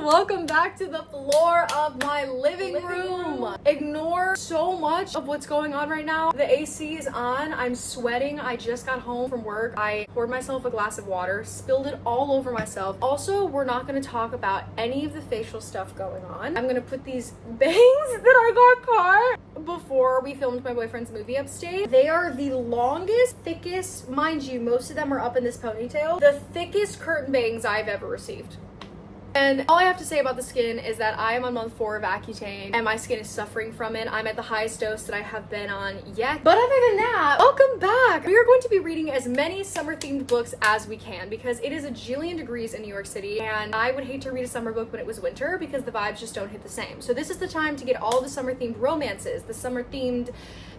welcome back to the floor of my living room. Ignore so much of what's going on right now. The AC is on, I'm sweating, I just got home from work. I poured myself a glass of water, spilled it all over myself. Also, we're not gonna talk about any of the facial stuff going on. I'm gonna put these bangs that I got caught before we filmed my boyfriend's movie upstate. They are the longest, thickest, mind you, most of them are up in this ponytail, the thickest curtain bangs I've ever received. And all I have to say about the skin is that I am on month 4 of Accutane and my skin is suffering from it. I'm at the highest dose that I have been on yet. But other than that, welcome back. We are going to be reading as many summer themed books as we can because it is a jillion degrees in New York City and I would hate to read a summer book when it was winter because the vibes just don't hit the same. So this is the time to get all the summer themed romances, the summer themed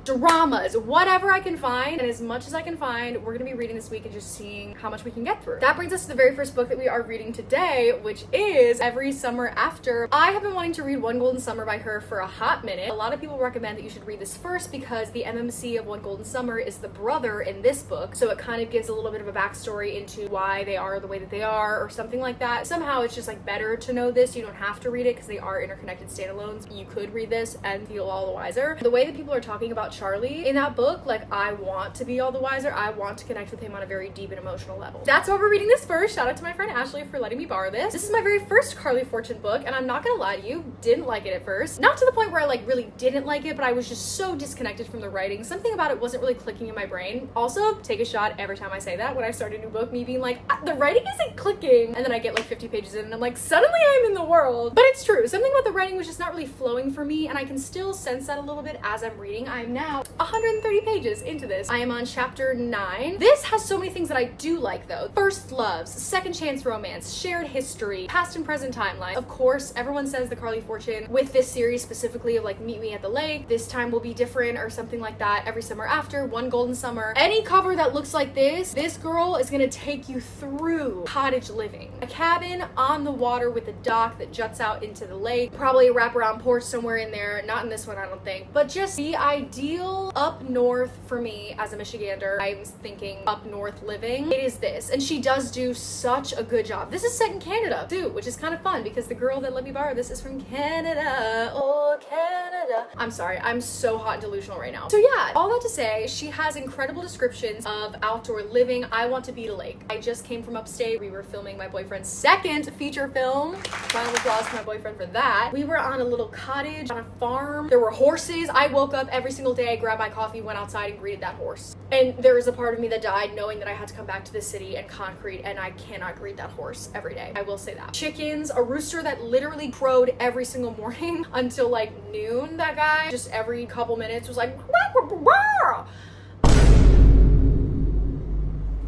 dramas, whatever I can find, and as much as I can find, we're gonna be reading this week and just seeing how much we can get through. That brings us to the very first book that we are reading today, which is Every Summer After. I have been wanting to read One Golden Summer by her for a hot minute. A lot of people recommend that you should read this first because the MMC of One Golden Summer is the brother in this book, so it kind of gives a little bit of a backstory into why they are the way that they are or something like that. Somehow it's just like better to know this. You don't have to read it because they are interconnected standalones. You could read this and feel all the wiser. The way that people are talking about Charlie in that book, like, I want to be all the wiser. I want to connect with him on a very deep and emotional level. That's why we're reading this first. Shout out to my friend Ashley for letting me borrow this. This is my very first Carly Fortune book, and I'm not gonna lie to you, didn't like it at first. Not to the point where I like really didn't like it, but I was just so disconnected from the writing. Something about it wasn't really clicking in my brain. Also, take a shot every time I say that when I start a new book, me being like, the writing isn't clicking, and then I get like 50 pages in and I'm like, suddenly I'm in the world. But it's true, something about the writing was just not really flowing for me, and I can still sense that a little bit as I'm reading. I'm now 130 pages into this. I am on chapter 9. This has so many things that I do like though. First loves, second chance romance, shared history, past and present timeline. Of course, everyone says the Carly Fortune with this series specifically of like Meet Me at the Lake, this time will be different or something like that. Every Summer After, One Golden Summer. Any cover that looks like this girl is gonna take you through cottage living. A cabin on the water with a dock that juts out into the lake. Probably a wraparound porch somewhere in there. Not in this one, I don't think. But just the ideal up north for me as a Michigander. I'm thinking up north living. It is this. And she does do such a good job. This is set in Canada too, which is kind of fun because the girl that let me borrow this is from Canada. Oh, Canada. I'm sorry, I'm so hot and delusional right now. So yeah, all that to say, she has incredible descriptions of outdoor living. I want to be at a lake. I just came from upstate. We were filming my boyfriend's second feature film. Round of applause to my boyfriend for that. We were on a little cottage on a farm. There were horses. I woke up every single day, I grabbed my coffee, went outside and greeted that horse. And there was a part of me that died knowing that I had to come back to the city and concrete, and I cannot greet that horse every day. I will say that. Chickens, a rooster that literally crowed every single morning until like noon. That guy just every couple minutes was like,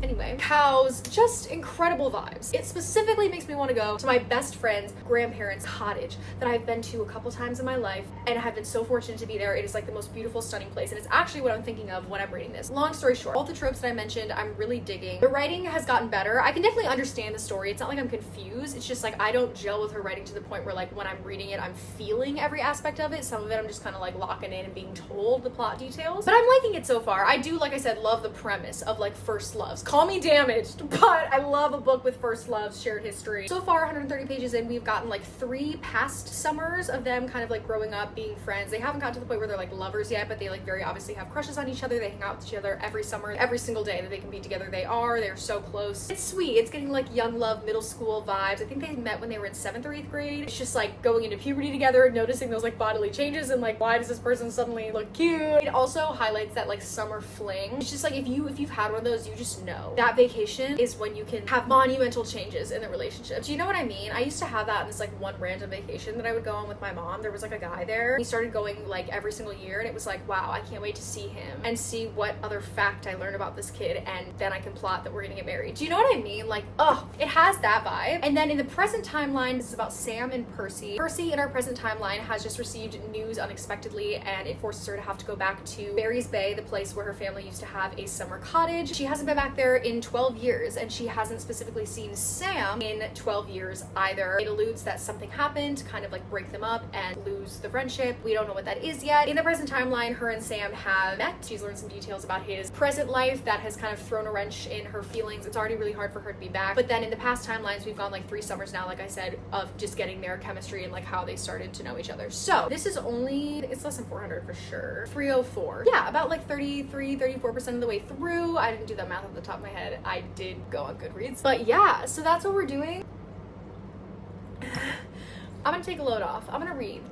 anyway, cows, just incredible vibes. It specifically makes me want to go to my best friend's grandparents' cottage that I've been to a couple times in my life and have been so fortunate to be there. It is like the most beautiful, stunning place, and it's actually what I'm thinking of when I'm reading this. Long story short, all the tropes that I mentioned, I'm really digging. The writing has gotten better. I can definitely understand the story. It's not like I'm confused. It's just like I don't gel with her writing to the point where like when I'm reading it, I'm feeling every aspect of it. Some of it I'm just kind of like locking in and being told the plot details. But I'm liking it so far. I do, like I said, love the premise of like first loves. Call me damaged, but I love a book with first loves, shared history. So far, 130 pages in, we've gotten like 3 past summers of them kind of like growing up, being friends. They haven't gotten to the point where they're like lovers yet, but they like very obviously have crushes on each other. They hang out with each other every summer, every single day that they can be together. They're so close. It's sweet. It's getting like young love, middle school vibes. I think they met when they were in 7th or 8th grade. It's just like going into puberty together, noticing those like bodily changes and like, why does this person suddenly look cute? It also highlights that like summer fling. It's just like if you've had one of those, you just know that vacation is when you can have monumental changes in the relationship. Do you know what I mean? I used to have that on this like one random vacation that I would go on with my mom. There was like a guy there. We started going like every single year, and it was like, wow, I can't wait to see him and see what other fact I learn about this kid, and then I can plot that we're gonna get married. Do you know what I mean? Like, oh, it has that vibe. And then in the present timeline, this is about Sam and Percy. Percy in our present timeline has just received news unexpectedly, and it forces her to have to go back to Barry's Bay, the place where her family used to have a summer cottage. She hasn't been back there in 12 12 years, and she hasn't specifically seen Sam in 12 years either. It alludes that something happened to kind of like break them up and lose the friendship. We don't know what that is yet. In the present timeline, her and Sam have met. She's learned some details about his present life that has kind of thrown a wrench in her feelings. It's already really hard for her to be back. But then in the past timelines, we've gone like 3 summers now, like I said, of just getting their chemistry and like how they started to know each other. So this is only, it's less than 400 for sure. 304. Yeah, about like 34% of the way through. I didn't do that math off the top of my head. I did go on Goodreads. But yeah, so that's what we're doing. I'm gonna take a load off. I'm gonna read.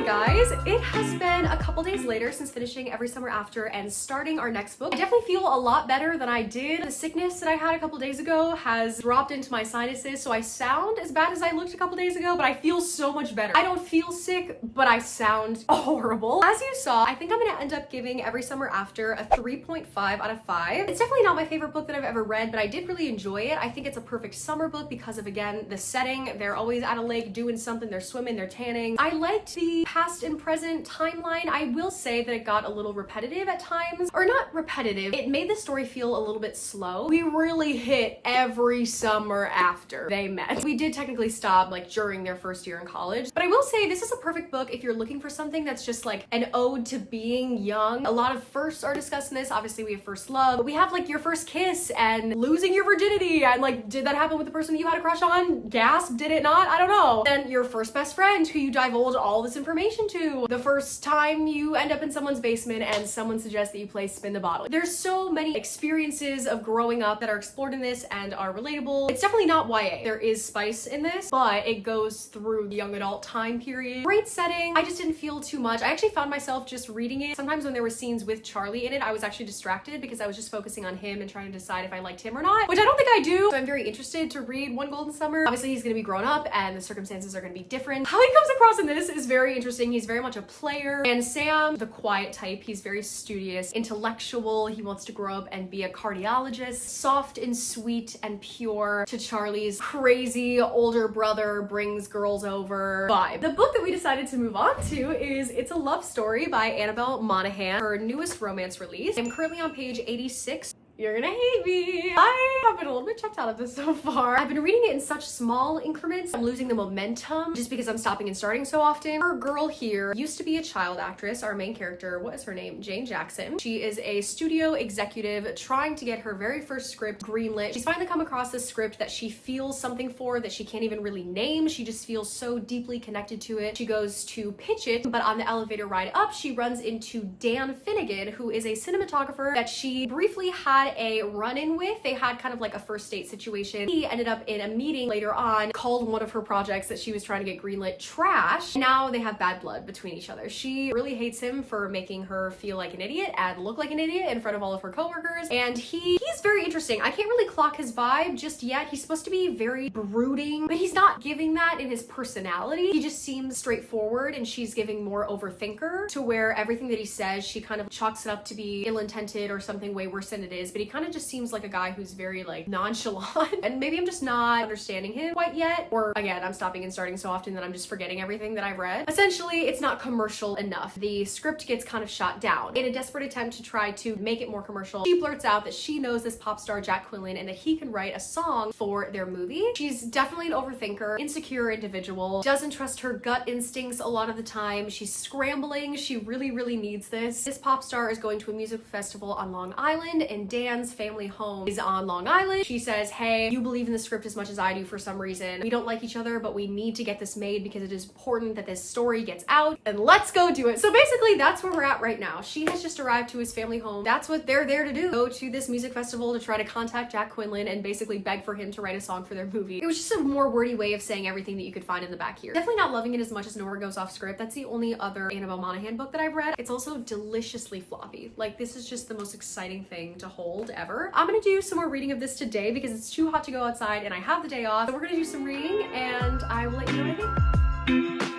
Guys, it has been a couple days later since finishing Every Summer After and starting our next book. I definitely feel a lot better than I did. The sickness that I had a couple days ago has dropped into my sinuses, so I sound as bad as I looked a couple days ago, but I feel so much better. I don't feel sick, but I sound horrible. As you saw, I think I'm gonna end up giving Every Summer After a 3.5 out of 5. It's definitely not my favorite book that I've ever read, but I did really enjoy it. I think it's a perfect summer book because of, again, the setting. They're always at a lake doing something. They're swimming, they're tanning. I liked the past and present timeline. I will say that it got a little repetitive at times, or not repetitive. It made the story feel a little bit slow. We really hit every summer after they met. We did technically stop like during their first year in college, but I will say this is a perfect book if you're looking for something that's just like an ode to being young. A lot of firsts are discussed in this. Obviously we have first love, but we have like your first kiss and losing your virginity, and like, did that happen with the person that you had a crush on? Gasp, did it not? I don't know. Then your first best friend who you divulge all this information to. The first time you end up in someone's basement and someone suggests that you play spin the bottle. There's so many experiences of growing up that are explored in this and are relatable. It's definitely not YA. There is spice in this, but it goes through the young adult time period. Great setting. I just didn't feel too much. I actually found myself just reading it. Sometimes when there were scenes with Charlie in it, I was actually distracted because I was just focusing on him and trying to decide if I liked him or not, which I don't think I do. So I'm very interested to read One Golden Summer. Obviously he's gonna be grown up and the circumstances are gonna be different. How he comes across in this is very interesting. He's very much a player, and Sam, the quiet type, he's very studious, intellectual. He wants to grow up and be a cardiologist. Soft and sweet and pure to Charlie's crazy older brother brings girls over vibe. The book that we decided to move on to is It's a Love Story by Annabelle Monaghan, her newest romance release. I'm currently on page 86. You're gonna hate me. I have been a little bit checked out of this so far. I've been reading it in such small increments. I'm losing the momentum just because I'm stopping and starting so often. Our girl here used to be a child actress. Our main character, what is her name? Jane Jackson. She is a studio executive trying to get her very first script greenlit. She's finally come across this script that she feels something for, that she can't even really name. She just feels so deeply connected to it. She goes to pitch it, but on the elevator ride up, she runs into Dan Finnegan, who is a cinematographer that she briefly had a run-in with. They had kind of like a first date situation. He ended up in a meeting later on, called one of her projects that she was trying to get greenlit trash. Now they have bad blood between each other. She really hates him for making her feel like an idiot and look like an idiot in front of all of her coworkers. And he's very interesting. I can't really clock his vibe just yet. He's supposed to be very brooding, but he's not giving that in his personality. He just seems straightforward, and she's giving more overthinker, to where everything that he says, she kind of chalks it up to be ill-intended or something way worse than it is. but he kind of just seems like a guy who's very like nonchalant and maybe I'm just not understanding him quite yet, or again, I'm stopping and starting so often that I'm just forgetting everything that I've read. Essentially, it's not commercial enough. The script gets kind of shot down. In a desperate attempt to try to make it more commercial, she blurts out that she knows this pop star Jack Quinlan and that he can write a song for their movie. She's definitely an overthinker, insecure individual, doesn't trust her gut instincts a lot of the time. She's scrambling. She really needs this. This pop star is going to a music festival on Long Island and Dan's family home is on Long Island. She says, hey, you believe in the script as much as I do for some reason. We don't like each other, but we need to get this made because it is important that this story gets out and let's go do it. So basically that's where we're at right now. She has just arrived to his family home. That's what they're there to do. Go to this music festival to try to contact Jack Quinlan and basically beg for him to write a song for their movie. It was just a more wordy way of saying everything that you could find in the back here. Definitely not loving it as much as Nora Goes Off Script. That's the only other Annabelle Monaghan book that I've read. It's also deliciously floppy. Like, this is just the most exciting thing to hold ever. I'm gonna do some more reading of this today because it's too hot to go outside and I have the day off. So we're gonna do some reading and I will let you know what I think.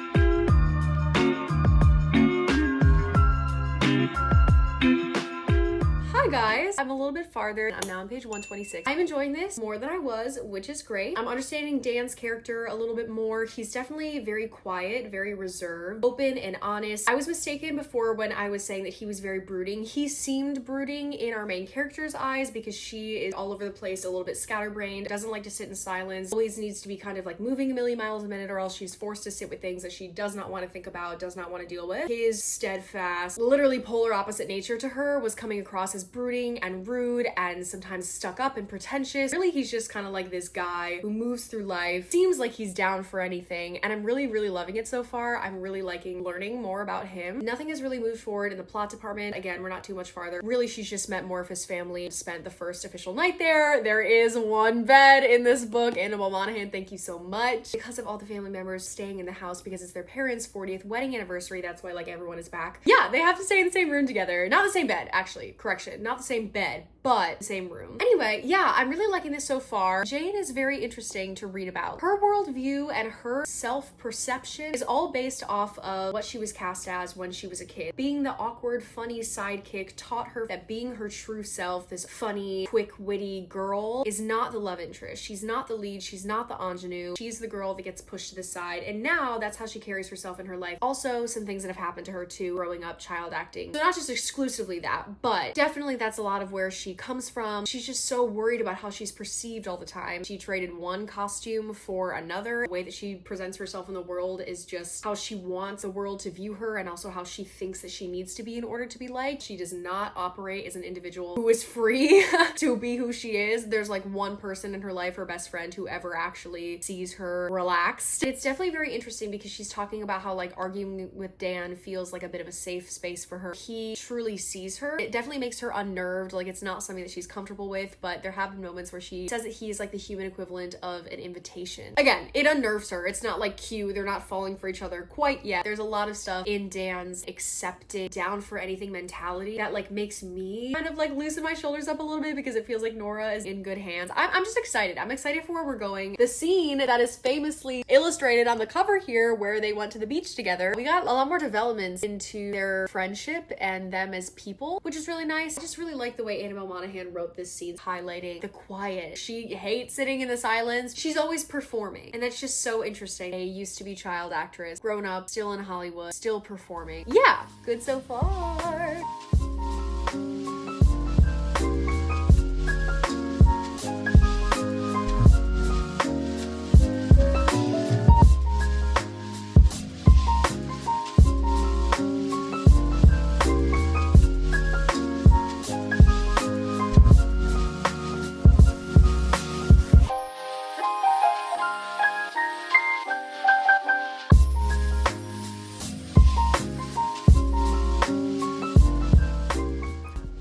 Hi guys, I'm a little bit farther. I'm now on page 126. I'm enjoying this more than I was, which is great. I'm understanding Dan's character a little bit more. He's definitely very quiet, very reserved, open and honest. I was mistaken before when I was saying that he was very brooding. He seemed brooding in our main character's eyes because she is all over the place, a little bit scatterbrained, doesn't like to sit in silence, always needs to be kind of like moving a million miles a minute or else she's forced to sit with things that she does not want to think about, does not want to deal with. His steadfast, literally polar opposite nature to her was coming across as brooding and rude and sometimes stuck up and pretentious. Really, he's just kind of like this guy who moves through life, seems like he's down for anything, and I'm really loving it so far. I'm really liking learning more about him. Nothing has really moved forward in the plot department. Again, we're not too much farther. Really, she's just met more of his family, spent the first official night there. There is one bed in this book. Annabelle Monaghan, thank you so much. Because of all the family members staying in the house because it's their parents' 40th wedding anniversary, that's why like everyone is back. Yeah, they have to stay in the same room together. Not the same bed, actually. Correction. Not the same bed, but the same room. Anyway, yeah, I'm really liking this so far. Jane is very interesting to read about. Her worldview and her self-perception is all based off of what she was cast as when she was a kid. Being the awkward, funny sidekick taught her that being her true self, this funny, quick, witty girl, is not the love interest. She's not the lead. She's not the ingenue. She's the girl that gets pushed to the side. And now that's how she carries herself in her life. Also, some things that have happened to her too, growing up, child acting. So not just exclusively that, but definitely that's a lot of where she comes from. She's just so worried about how she's perceived all the time. She traded one costume for another. The way that she presents herself in the world is just how she wants the world to view her and also how she thinks that she needs to be in order to be liked. She does not operate as an individual who is free to be who she is. There's like one person in her life, her best friend, who ever actually sees her relaxed. It's definitely very interesting because she's talking about how like arguing with Dan feels like a bit of a safe space for her. He truly sees her. It definitely makes her unnerved. Like, it's not something that she's comfortable with, but there have been moments where she says that he's like the human equivalent of an invitation. Again, it unnerves her. It's not like cute. They're not falling for each other quite yet. There's a lot of stuff in Dan's accepted, down for anything mentality that like makes me kind of like loosen my shoulders up a little bit because it feels like Nora is in good hands. I'm just excited. I'm excited for where we're going. The scene that is famously illustrated on the cover here where they went to the beach together, we got a lot more developments into their friendship and them as people, which is really nice. I just really like the way Annabelle Monaghan wrote this scene, highlighting the quiet. She hates sitting in the silence. She's always performing, and that's just so interesting. A used to be child actress, grown up, still in Hollywood, still performing. Yeah, good so far.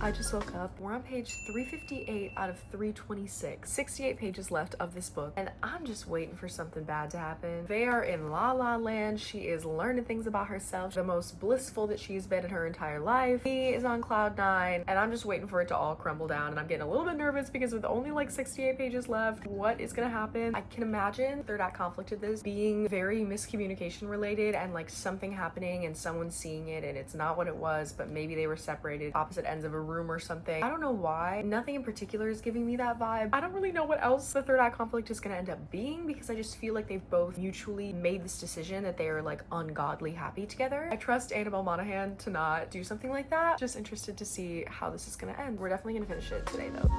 I just woke up. We're on page 358 out of 326. 68 pages left of this book, and I'm just waiting for something bad to happen. They are in La La Land. She is learning things about herself, the most blissful that she's been in her entire life. He is on cloud 9, and I'm just waiting for it to all crumble down, and I'm getting a little bit nervous because with only like 68 pages left, what is gonna happen? I can imagine third act conflict of this being very miscommunication related and like something happening and someone seeing it and it's not what it was, but maybe they were separated opposite ends of a room room or something. I don't know why. Nothing in particular is giving me that vibe. I don't really know what else the third act conflict is gonna end up being, because I just feel like they've both mutually made this decision that they are like ungodly happy together. I trust Annabelle Monaghan to not do something like that. Just interested to see how this is gonna end. We're definitely gonna finish it today though.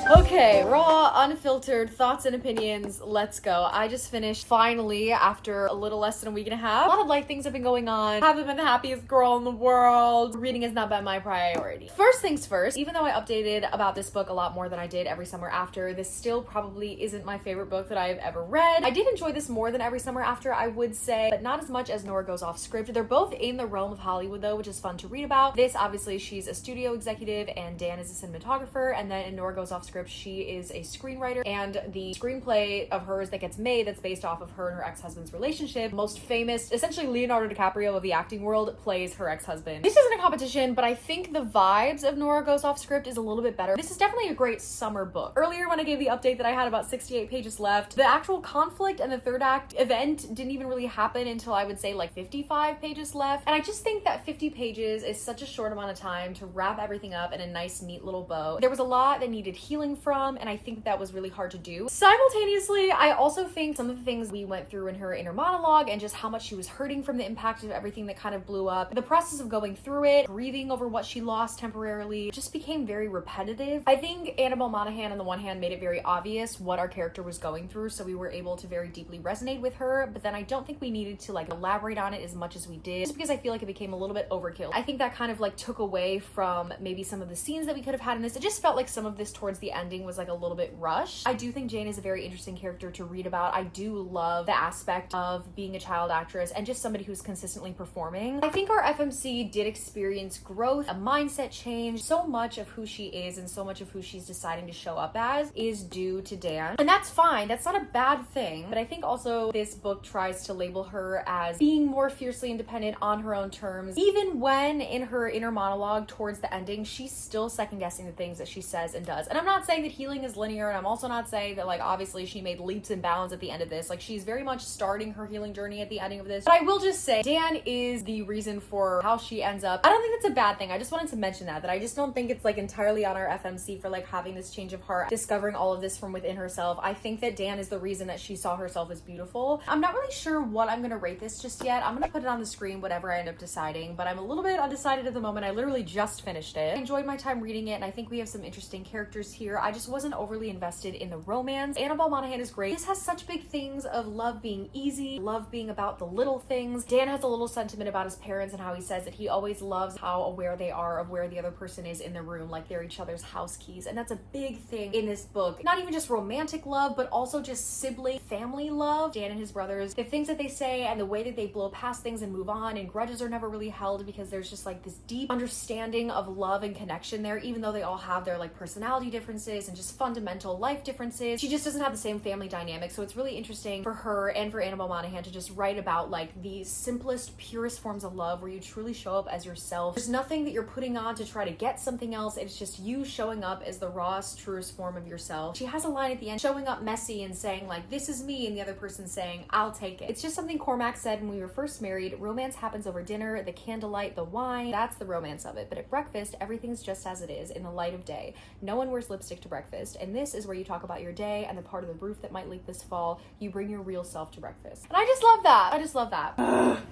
Okay, raw, unfiltered thoughts and opinions. Let's go. I just finished finally after a little less than a week and a half. A lot of life things have been going on. Haven't been the happiest girl in the world. Reading has not been my priority. First things first, even though I updated about this book a lot more than I did Every Summer After, this still probably isn't my favorite book that I have ever read. I did enjoy this more than Every Summer After, I would say, but not as much as Nora Goes Off Script. They're both in the realm of Hollywood though, which is fun to read about. This, obviously, she's a studio executive and Dan is a cinematographer, and then in Nora Goes Off Script, she is a screenwriter, and the screenplay of hers that gets made that's based off of her and her ex-husband's relationship, most famous, essentially Leonardo DiCaprio of the acting world plays her ex-husband. This isn't a competition, but I think the vibes of Nora Goes Off Script is a little bit better. This is definitely a great summer book. Earlier when I gave the update that I had about 68 pages left, the actual conflict and the third act event didn't even really happen until I would say like 55 pages left, and I just think that 50 pages is such a short amount of time to wrap everything up in a nice neat little bow. There was a lot that needed healing from, and I think that was really hard to do. Simultaneously, I also think some of the things we went through in her inner monologue and just how much she was hurting from the impact of everything that kind of blew up, the process of going through it, grieving over what she lost temporarily, just became very repetitive. I think Annabelle Monaghan on the one hand made it very obvious what our character was going through, so we were able to very deeply resonate with her, but then I don't think we needed to like elaborate on it as much as we did, just because I feel like it became a little bit overkill. I think that kind of like took away from maybe some of the scenes that we could have had in this. It just felt like some of this towards the ending was like a little bit rushed. I do think Jane is a very interesting character to read about. I do love the aspect of being a child actress and just somebody who's consistently performing. I think our FMC did experience growth, a mindset change. So much of who she is and so much of who she's deciding to show up as is due to Dan. And that's fine. That's not a bad thing. But I think also this book tries to label her as being more fiercely independent on her own terms, even when in her inner monologue towards the ending, she's still second guessing the things that she says and does. And I'm not saying that healing is linear, and I'm also not saying that like obviously she made leaps and bounds at the end of this. Like she's very much starting her healing journey at the ending of this. But I will just say Dan is the reason for how she ends up. I don't think that's a bad thing. I just wanted to mention that I just don't think it's like entirely on our FMC for like having this change of heart, discovering all of this from within herself. I think that Dan is the reason that she saw herself as beautiful. I'm not really sure what I'm gonna rate this just yet. I'm gonna put it on the screen, whatever I end up deciding, but I'm a little bit undecided at the moment. I literally just finished it. I enjoyed my time reading it, and I think we have some interesting characters here. I just wasn't overly invested in the romance. Annabelle Monaghan is great. This has such big things of love being easy, love being about the little things. Dan has a little sentiment about his parents and how he says that he always loves how aware they are of where the other person is in the room, like they're each other's house keys. And that's a big thing in this book. Not even just romantic love, but also just sibling family love. Dan and his brothers, the things that they say and the way that they blow past things and move on, and grudges are never really held because there's just like this deep understanding of love and connection there, even though they all have their like personality differences and just fundamental life differences. She just doesn't have the same family dynamic. So it's really interesting for her and for Annabelle Monaghan to just write about like the simplest, purest forms of love where you truly show up as yourself. There's nothing that you're putting on to try to get something else. It's just you showing up as the rawest, truest form of yourself. She has a line at the end showing up messy and saying like, this is me, and the other person saying, I'll take it. It's just something Cormac said when we were first married. Romance happens over dinner, the candlelight, the wine. That's the romance of it. But at breakfast, everything's just as it is in the light of day. No one wears lipstick to breakfast. And this is where you talk about your day and the part of the roof that might leak this fall. You bring your real self to breakfast. And I just love that. I just love that.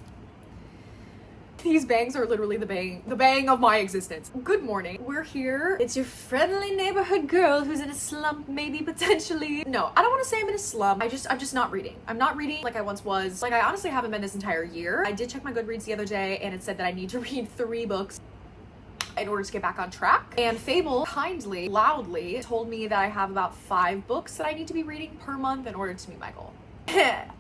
These bangs are literally the bang of my existence. Good morning. We're here. It's your friendly neighborhood girl who's in a slump, maybe, potentially. No, I don't want to say I'm in a slump. I'm just not reading. I'm not reading like I once was. Like I honestly haven't been this entire year. I did check my Goodreads the other day and it said that I need to read 3 books in order to get back on track. And Fable kindly, loudly told me that I have about 5 books that I need to be reading per month in order to meet my goal. That's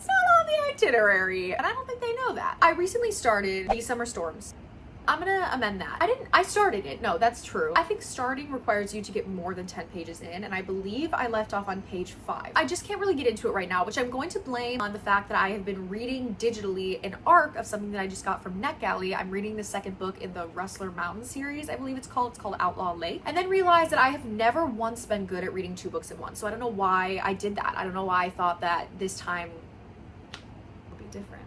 not on the itinerary, and I don't think they know that. I recently started These Summer Storms. I'm gonna amend that. I started it. No, that's true. I think starting requires you to get more than 10 pages in, and I believe I left off on page 5. I just can't really get into it right now, which I'm going to blame on the fact that I have been reading digitally an arc of something that I just got from NetGalley. I'm reading the second book in the Rustler Mountain series, I believe it's called. It's called Outlaw Lake. And then realized that I have never once been good at reading 2 books at once. So I don't know why I did that. I don't know why I thought that this time would be different.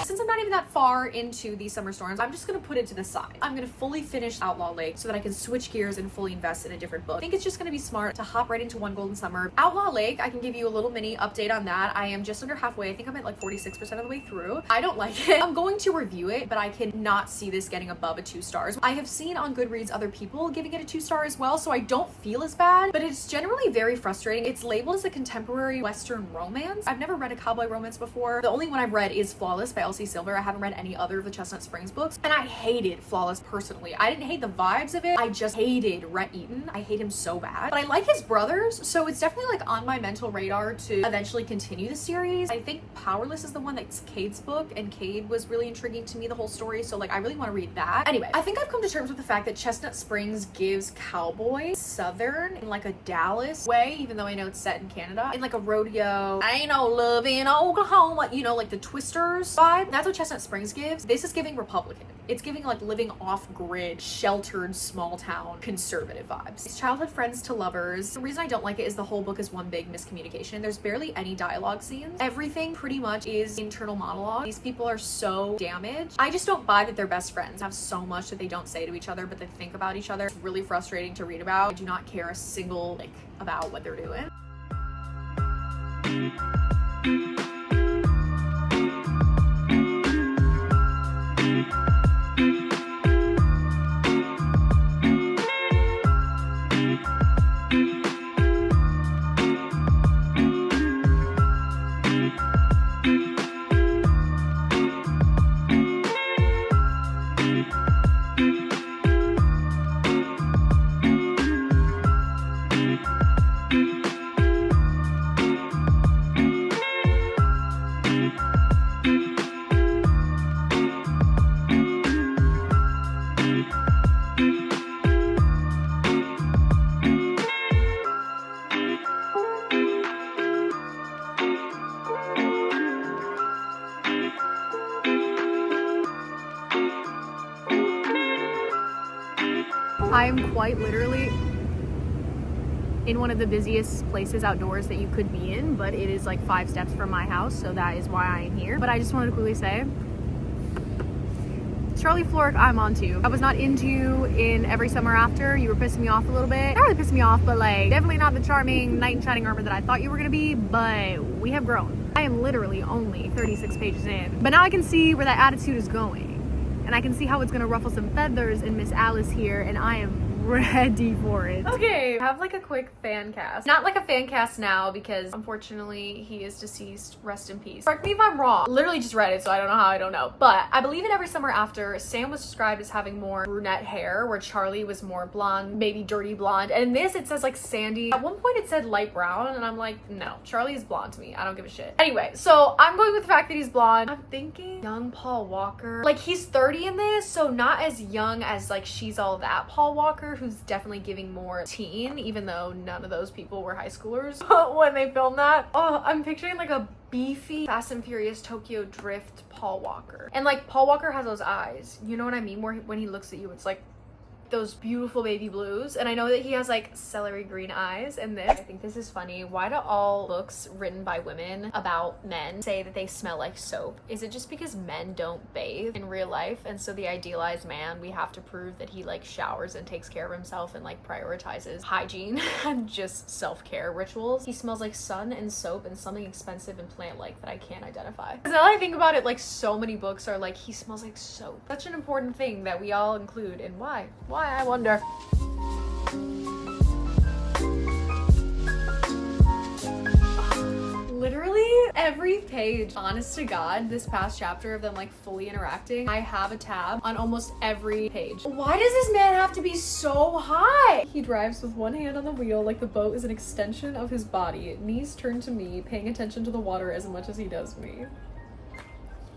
Since I'm not even that far into these summer storms, I'm just gonna put it to the side. I'm gonna fully finish Outlaw Lake so that I can switch gears and fully invest in a different book. I think it's just gonna be smart to hop right into One Golden Summer. Outlaw Lake, I can give you a little mini update on that. I am just under halfway. I think I'm at like 46% of the way through. I don't like it. I'm going to review it, but I cannot see this getting above a 2 stars. I have seen on Goodreads other people giving it a 2 star as well, so I don't feel as bad, but it's generally very frustrating. It's labeled as a contemporary Western romance. I've never read a cowboy romance before. The only one I've read is Flawless by Elsie Silver. I haven't read any other of the Chestnut Springs books, and I hated Flawless personally. I didn't hate the vibes of it. I just hated Rhett Eaton. I hate him so bad. But I like his brothers, so it's definitely like on my mental radar to eventually continue the series. I think Powerless is the one that's Cade's book, and Cade was really intriguing to me, the whole story, so like I really want to read that. Anyway, I think I've come to terms with the fact that Chestnut Springs gives cowboy southern in like a Dallas way, even though I know it's set in Canada, in like a rodeo, I ain't no love in Oklahoma, you know, like the Twisters vibe. That's what Chestnut Springs gives. This is giving Republican. It's giving like living off-grid, sheltered, small town, conservative vibes. It's childhood friends to lovers. The reason I don't like it is the whole book is one big miscommunication. There's barely any dialogue scenes. Everything pretty much is internal monologue. These people are so damaged. I just don't buy that they're best friends. Have so much that they don't say to each other, but they think about each other. It's really frustrating to read about. I do not care a single lick about what they're doing. I am quite literally in one of the busiest places outdoors that you could be in, but it is like 5 steps from my house, so that is why I am here. But I just wanted to quickly say, Charlie Florek, I'm onto. I was not into you in Every Summer After. You were pissing me off a little bit. Not really pissing me off, but like definitely not the charming knight in shining armor that I thought you were gonna be, but we have grown. I am literally only 36 pages in, but now I can see where that attitude is going. And I can see how it's gonna ruffle some feathers in Miss Alice here, and I am ready for it. Okay, I have like a quick fan cast. Not like a fan cast now because unfortunately he is deceased. Rest in peace. Correct me if I'm wrong. Literally just read it, so I don't know how I don't know. But I believe in Every Summer After, Sam was described as having more brunette hair, where Charlie was more blonde, maybe dirty blonde. And in this, it says like sandy. At one point it said light brown, and I'm like, no, Charlie is blonde to me. I don't give a shit. Anyway, so I'm going with the fact that he's blonde. I'm thinking young Paul Walker. Like he's 30 in this, so not as young as like She's All That Paul Walker, who's definitely giving more teen, even though none of those people were high schoolers when they filmed that. Oh, I'm picturing like a beefy Fast and Furious Tokyo Drift Paul Walker. And like Paul Walker has those eyes, you know what I mean? Where when he looks at you, it's like those beautiful baby blues. And I know that he has like celery green eyes in this. I think this is funny. Why do all books written by women about men say that they smell like soap? Is it just because men don't bathe in real life, and so the idealized man, we have to prove that he like showers and takes care of himself and like prioritizes hygiene and just self-care rituals? He smells like sun and soap and something expensive and plant-like that I can't identify. Now that I think about it, like so many books are like, he smells like soap. Such an important thing that we all include. And why, I wonder. Literally every page, honest to God, this past chapter of them like fully interacting, I have a tab on almost every page. Why does this man have to be so high? He drives with one hand on the wheel like the boat is an extension of his body, knees turned to me, paying attention to the water as much as he does me.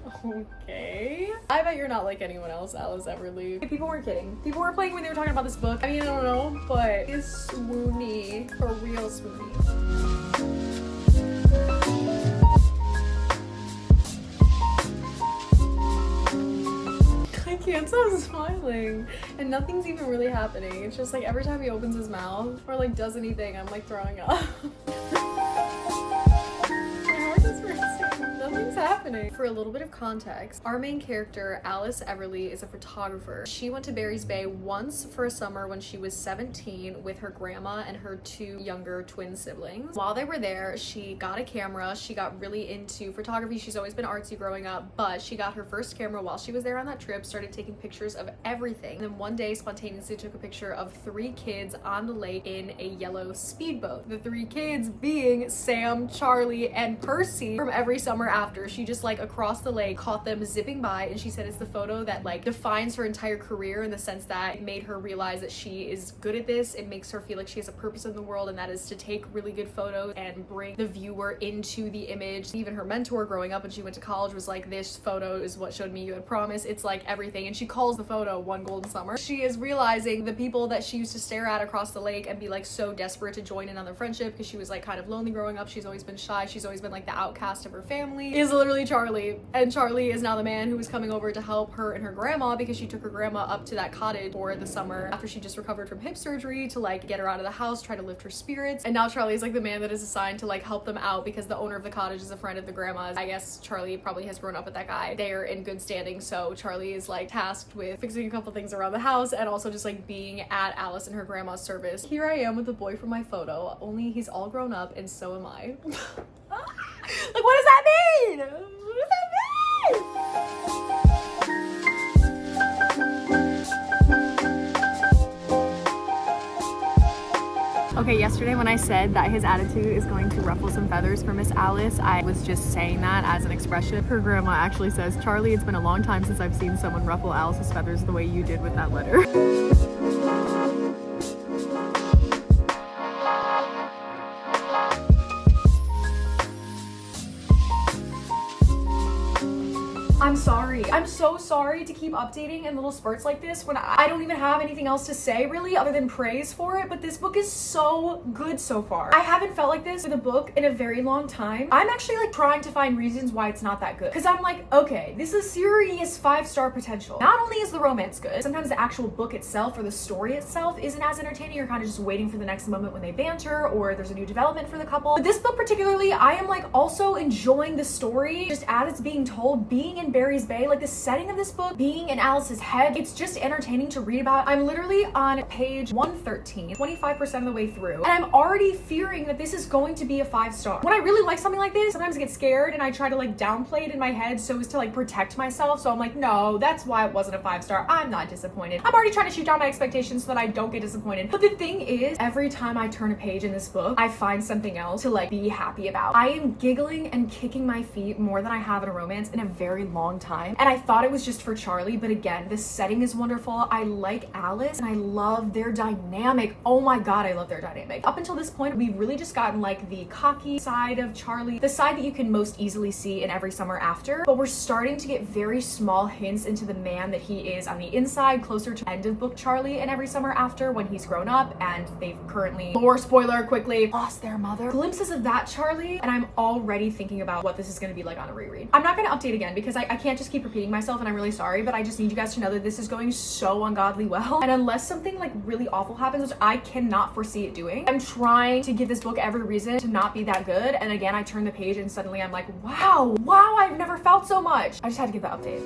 Okay. I bet you're not like anyone else, Alice Everly. People weren't kidding. People were playing when they were talking about this book. I mean, I don't know, but it's swoony. For real swoony. I can't stop smiling. And nothing's even really happening. It's just like every time he opens his mouth or like does anything, I'm like throwing up. Nothing's happening. For a little bit of context, our main character, Alice Everly, is a photographer. She went to Barry's Bay once for a summer when she was 17 with her grandma and her 2 younger twin siblings. While they were there, she got a camera. She got really into photography. She's always been artsy growing up, but she got her first camera while she was there on that trip, started taking pictures of everything. And then one day, spontaneously took a picture of 3 kids on the lake in a yellow speedboat. The 3 kids being Sam, Charlie, and Percy from every summer after. She just like across the lake caught them zipping by, and she said it's the photo that like defines her entire career in the sense that it made her realize that she is good at this. It makes her feel like she has a purpose in the world, and that is to take really good photos and bring the viewer into the image. Even her mentor growing up when she went to college was like, this photo is what showed me you had promise. It's like everything. And she calls the photo One Golden Summer. She is realizing the people that she used to stare at across the lake and be like so desperate to join in on their friendship because she was like kind of lonely growing up. She's always been shy. She's always been like the outcast of her family, is literally Charlie. And Charlie is now the man who is coming over to help her and her grandma because she took her grandma up to that cottage for the summer after she just recovered from hip surgery to like get her out of the house, try to lift her spirits. And now Charlie is like the man that is assigned to like help them out because the owner of the cottage is a friend of the grandma's. I guess Charlie probably has grown up with that guy. They are in good standing, so Charlie is like tasked with fixing a couple things around the house and also just like being at Alice and her grandma's service. Here I am with the boy from my photo, only he's all grown up and so am I. Like, what does that mean? What does that mean? Okay, yesterday when I said that his attitude is going to ruffle some feathers for Miss Alice, I was just saying that as an expression. Her grandma actually says, Charlie, it's been a long time since I've seen someone ruffle Alice's feathers the way you did with that letter. I'm sorry. I'm so sorry to keep updating in little spurts like this when I don't even have anything else to say really other than praise for it, but this book is so good so far. I haven't felt like this with a book in a very long time. I'm actually like trying to find reasons why it's not that good. Because I'm like, okay, this is serious 5-star potential. Not only is the romance good, sometimes the actual book itself or the story itself isn't as entertaining. You're kind of just waiting for the next moment when they banter or there's a new development for the couple. But this book particularly, I am like also enjoying the story just as it's being told, being in Barry's Bay, like the setting of this book, being in Alice's head, it's just entertaining to read about. I'm literally on page 113, 25% of the way through, and I'm already fearing that this is going to be a 5-star. When I really like something like this, sometimes I get scared and I try to like downplay it in my head so as to like protect myself. So I'm like, no, that's why it wasn't a 5-star. I'm not disappointed. I'm already trying to shoot down my expectations so that I don't get disappointed. But the thing is, every time I turn a page in this book, I find something else to like be happy about. I am giggling and kicking my feet more than I have in a romance in a very long time. And I thought it was just for Charlie, but again, the setting is wonderful. I like Alice and I love their dynamic. Oh my god, I love their dynamic. Up until this point, we've really just gotten like the cocky side of Charlie, the side that you can most easily see in Every Summer After, but we're starting to get very small hints into the man that he is on the inside, closer to end of book Charlie in Every Summer After when he's grown up and they've currently, more spoiler quickly, lost their mother. Glimpses of that Charlie, and I'm already thinking about what this is going to be like on a reread. I'm not going to update again because I can't just keep repeating myself, and I'm really sorry, but I just need you guys to know that this is going so ungodly well, and unless something like really awful happens, which I cannot foresee it doing, I'm trying to give this book every reason to not be that good. And again, I turn the page and suddenly I'm like, wow, I've never felt so much. I just had to give the update.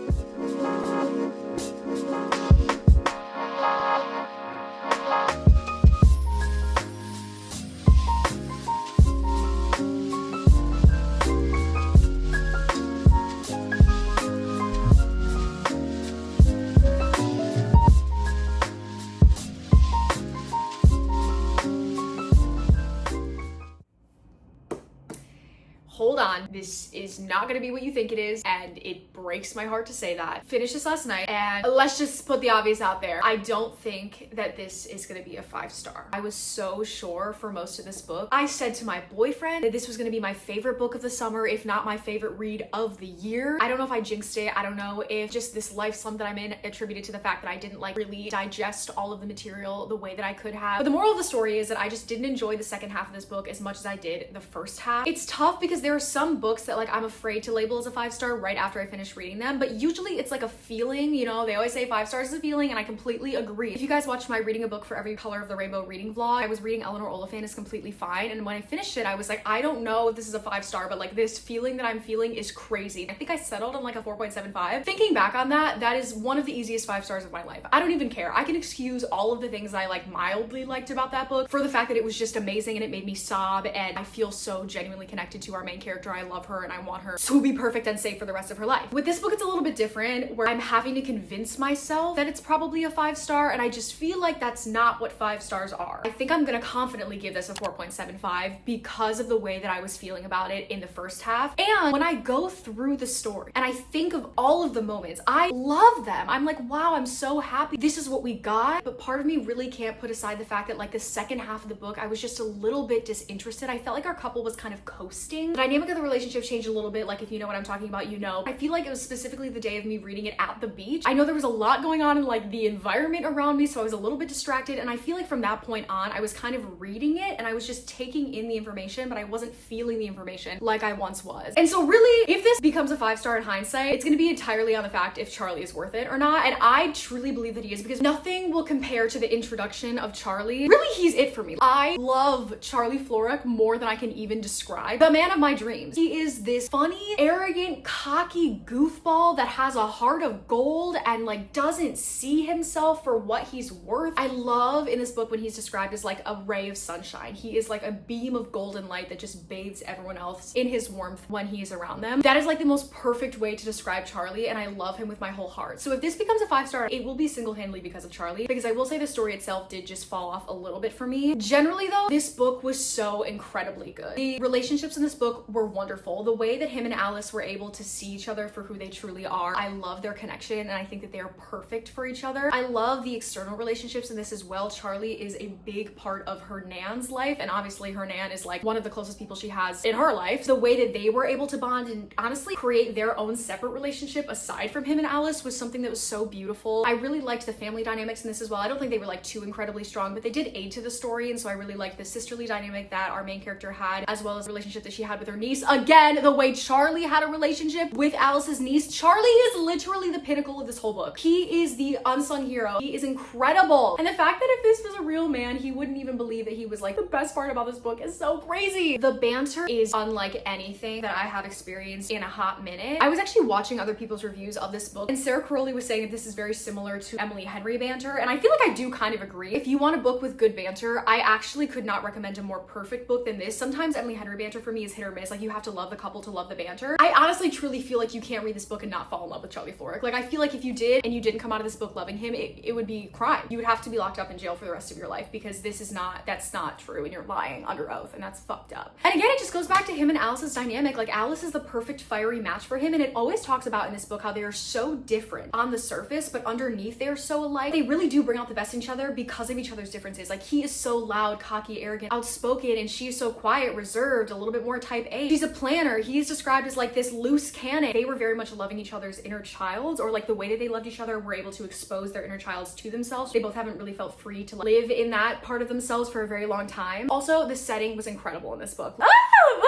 hold on, this is not gonna be what you think it is, and it breaks my heart to say that. Finished this last night, and let's just put the obvious out there. I don't think that this is gonna be a 5-star. I was so sure for most of this book. I said to my boyfriend that this was gonna be my favorite book of the summer, if not my favorite read of the year. I don't know if I jinxed it. I don't know if just this life slump that I'm in attributed to the fact that I didn't like really digest all of the material the way that I could have. But the moral of the story is that I just didn't enjoy the second half of this book as much as I did the first half. It's tough because there are some books that like I'm afraid to label as a 5-star right after I finish reading them, but usually it's like a feeling, you know, they always say 5 stars is a feeling, and I completely agree. If you guys watched my reading a book for every color of the rainbow reading vlog, I was reading Eleanor Oliphant is Completely Fine, and when I finished it, I was like, I don't know if this is a 5-star, but like this feeling that I'm feeling is crazy. I think I settled on like a 4.75. Thinking back on that, that is one of the easiest 5 stars of my life. I don't even care. I can excuse all of the things I like mildly liked about that book for the fact that it was just amazing and it made me sob, and I feel so genuinely connected to our main character. I love her and I want her to be perfect and safe for the rest of her life. With this book, it's a little bit different, where I'm having to convince myself that it's probably a 5-star, and I just feel like that's not what 5 stars are. I think I'm gonna confidently give this a 4.75 because of the way that I was feeling about it in the first half. And when I go through the story and I think of all of the moments, I love them. I'm like, wow, I'm so happy this is what we got. But part of me really can't put aside the fact that like the second half of the book, I was just a little bit disinterested. I felt like our couple was kind of coasting. The dynamic of the relationship changed a little bit. Like, if you know what I'm talking about, you know. I feel like it was specifically the day of me reading it at the beach. I know there was a lot going on in like the environment around me, so I was a little bit distracted, and I feel like from that point on, I was kind of reading it and I was just taking in the information, but I wasn't feeling the information like I once was. And so really, if this becomes a 5-star in hindsight, it's gonna be entirely on the fact if Charlie is worth it or not, and I truly believe that he is, because nothing will compare to the introduction of Charlie. Really, he's it for me. I love Charlie Florek more than I can even describe. The man of my dreams. He is this funny, arrogant, cocky goofball that has a heart of gold and like doesn't see himself for what he's worth. I love in this book when he's described as like a ray of sunshine. He is like a beam of golden light that just bathes everyone else in his warmth when he's around them. That is like the most perfect way to describe Charlie, and I love him with my whole heart. So if this becomes a 5-star, it will be single-handedly because of Charlie, because I will say the story itself did just fall off a little bit for me. Generally though, this book was so incredibly good. The relationships in this book were wonderful. The way that him and Alice were able to see each other for who they truly are, I love their connection, and I think that they are perfect for each other. I love the external relationships in this as well. Charlie is a big part of her Nan's life, and obviously her Nan is like one of the closest people she has in her life. The way that they were able to bond and honestly create their own separate relationship aside from him and Alice was something that was so beautiful. I really liked the family dynamics in this as well. I don't think they were like too incredibly strong, but they did aid to the story, and so I really liked the sisterly dynamic that our main character had, as well as the relationship that she had with her niece. Again, the way Charlie had a relationship with Alice's niece. Charlie is literally the pinnacle of this whole book. He is the unsung hero. He is incredible. And the fact that if this was a real man, he wouldn't even believe that he was like the best part about this book is so crazy. The banter is unlike anything that I have experienced in a hot minute. I was actually watching other people's reviews of this book, and Sarah Caroli was saying that this is very similar to Emily Henry banter, and I feel like I do kind of agree. If you want a book with good banter, I actually could not recommend a more perfect book than this. Sometimes Emily Henry banter for me is hit or miss. Like, you have to love the couple to love the banter. I honestly truly feel like you can't read this book and not fall in love with Charlie Florek. Like, I feel like if you did and you didn't come out of this book loving him, it would be crime. You would have to be locked up in jail for the rest of your life, because that's not true, and you're lying under oath, and that's fucked up. And again, it just goes back to him and Alice's dynamic. Like, Alice is the perfect fiery match for him, and it always talks about in this book how they are so different on the surface, but underneath they are so alike. They really do bring out the best in each other because of each other's differences. Like, he is so loud, cocky, arrogant, outspoken, and she is so quiet, reserved, a little bit more type A. She's a planner. He's described as like this loose cannon. They were very much loving each other's inner childs, or like the way that they loved each other, were able to expose their inner childs to themselves. They both haven't really felt free to live in that part of themselves for a very long time. Also, the setting was incredible in this book. Well,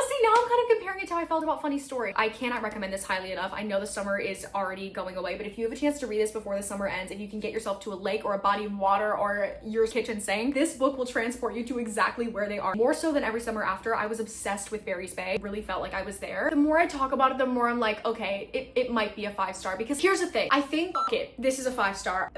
see, now I'm kind of comparing it to how I felt about Funny Story. I cannot recommend this highly enough. I know the summer is already going away, but if you have a chance to read this before the summer ends, if you can get yourself to a lake or a body of water or your kitchen sink, this book will transport you to exactly where they are. More so than Every Summer After, I was obsessed with Barry's Bay. It really felt like I was there. The more I talk about it, the more I'm like, okay, it might be a 5-star, because here's the thing. I think, fuck it, this is a 5-star.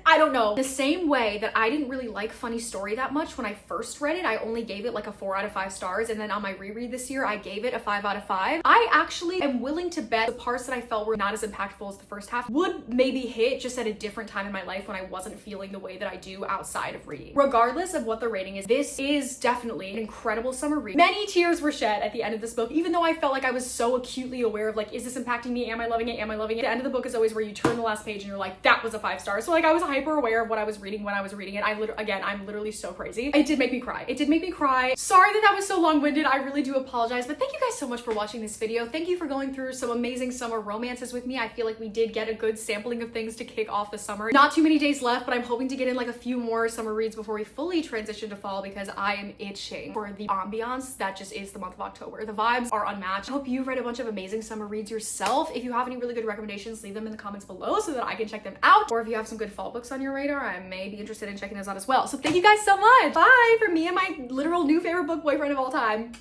I don't know. The same way that I didn't really like Funny Story that much when I first read it, I only gave it like a 4 out of 5 stars, and then on my reread this year, I gave it a 5 out of 5. I actually am willing to bet the parts that I felt were not as impactful as the first half would maybe hit just at a different time in my life when I wasn't feeling the way that I do outside of reading. Regardless of what the rating is, this is definitely an incredible summer read. Many tears were shed at the end of this book, even though I felt like I was so acutely aware of like, is this impacting me? Am I loving it? Am I loving it? The end of the book is always where you turn the last page and you're like, that was a 5 star. So like I was hyper aware of what I was reading when I was reading it. Again, I'm literally so crazy. It did make me cry. It did make me cry. Sorry that was so long-winded. I really do apologize, but thank you guys so much for watching this video. Thank you for going through some amazing summer romances with me. I feel like we did get a good sampling of things to kick off the summer. Not too many days left, but I'm hoping to get in like a few more summer reads before we fully transition to fall because I am itching for the ambiance that just is the month of October. The vibes are unmatched. I hope you've read a bunch of amazing summer reads yourself. If you have any really good recommendations, leave them in the comments below so that I can check them out. Or if you have some good fall books on your radar, I may be interested in checking those out as well. So thank you guys so much. Bye from me and my literal new favorite book boyfriend of all time.